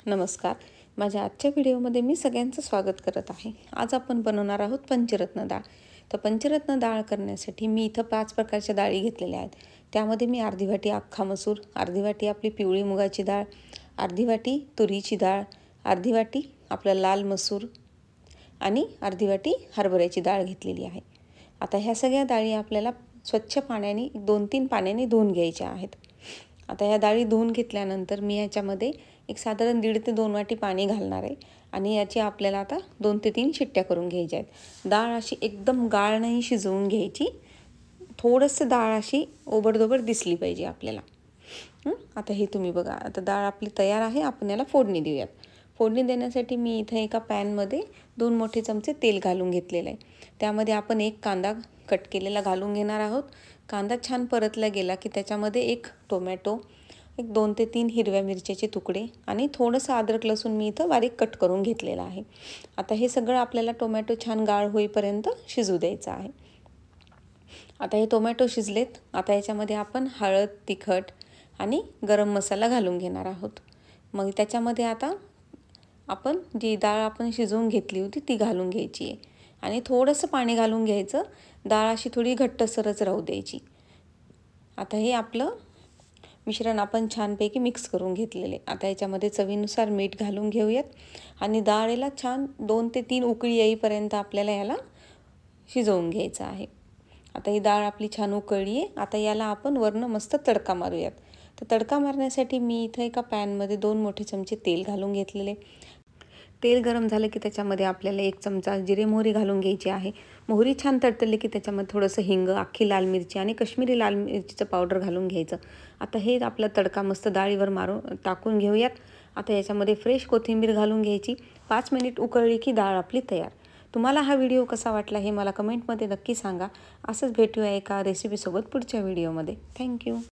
नमस्कार. माझ्या आजच्या व्हिडिओमध्ये मी सगळ्यांचं स्वागत करत आहे. आज आपण बनवणार आहोत पंचरत्न डाळ. तर पंचरत्न डाळ करण्यासाठी मी इथं 5 प्रकारच्या डाळी घेतलेल्या आहेत. त्यामध्ये मी अर्धी वाटी अख्खा मसूर, अर्धी वाटी आपली पिवळी मुगाची डाळ, अर्धी वाटी तुरीची डाळ, अर्धी वाटी आपला लाल मसूर आणि अर्धी वाटी हरभऱ्याची डाळ घेतलेली आहे. आता ह्या सगळ्या डाळी आपल्याला स्वच्छ पाण्याने 2-3 पाण्याने धुवून घ्यायच्या आहेत. आता ह्या डाळी धुवून घेतल्यानंतर मी याच्यामध्ये एक साधारण 1.5 ते 2 वाटी पाणी घालणार आहे आणि याची आपल्याला आता 2 ते 3 शिट्ट्या करून घ्यायच्या आहेत. डाळ अशी एकदम गाळ नाही शिजवून घ्यायची, थोडंसं डाळ अशी ओबडधोबड दिसली पाहिजे आपल्याला. आता हे तुम्ही बघा, आता डाळ आपली तयार आहे. आपण याला फोडणी देऊयात. फोडणी देण्यासाठी मी इथे एका पॅनमध्ये 2 मोठे चमचे तेल घालून घेतलेलं आहे. त्यामध्ये आपण एक कांदा कट केलेला घालून घेणार आहोत. कांदा छान परतला गेला की त्याच्यामध्ये एक टोमॅटो, एक 2 ते 3 हिरव्या मिरच्याचे तुकडे आणि थोडंसं अद्रक लसूण मी इथं बारीक कट करून घेतलेलं आहे. आता हे सगळं आपल्याला टोमॅटो छान गाळ होईपर्यंत शिजू द्यायचं आहे. आता हे टोमॅटो शिजलेत. आता याच्यामध्ये आपण हळद, तिखट आणि गरम मसाला घालून घेणार आहोत. मग त्याच्यामध्ये आता आपण जी डाळ आपण शिजवून घेतली होती ती घालून घ्यायची आहे आणि थोडंसं पाणी घालून घ्यायचं. डाळ अशी थोडी घट्टसरच राहू द्यायची. आता हे आपलं मिश्रण आपण छानपैकी मिक्स करून घेतलेले. आता याच्यामध्ये चवीनुसार मीठ घालून घेऊयात आणि डाळीला छान 2 ते 3 उकळी येईपर्यंत आपल्याला याला शिजवून घ्यायचं आहे. आता ही डाळ आपली छान उकळली आहे. आता याला आपण वरनं मस्त तडका मारूयात. तर तडका मारण्यासाठी मी इथं एका पॅनमध्ये 2 मोठे चमचे तेल घालून घेतलेले. तेल गरम झालं की त्याच्यामध्ये आपल्याला 1 चमचा जिरे मोहरी घालून घ्यायची आहे. मोहरी छान तडतडली की त्याच्यामध्ये थोडंसं हिंग, अख्खी लाल मिरची आणि काश्मीरी लाल मिरचीचं पावडर घालून घ्यायचं. आता हे आपला तडका मस्त डाळीवर मारून टाकून घेऊयात. आता याच्यामध्ये फ्रेश कोथिंबीर घालून घ्यायची. 5 मिनिट उकळली की डाळ आपली तयार. तुम्हाला हा व्हिडिओ कसा वाटला हे मला कमेंटमध्ये नक्की सांगा. असंच भेटूया एका रेसिपीसोबत पुढच्या व्हिडिओमध्ये. थँक्यू.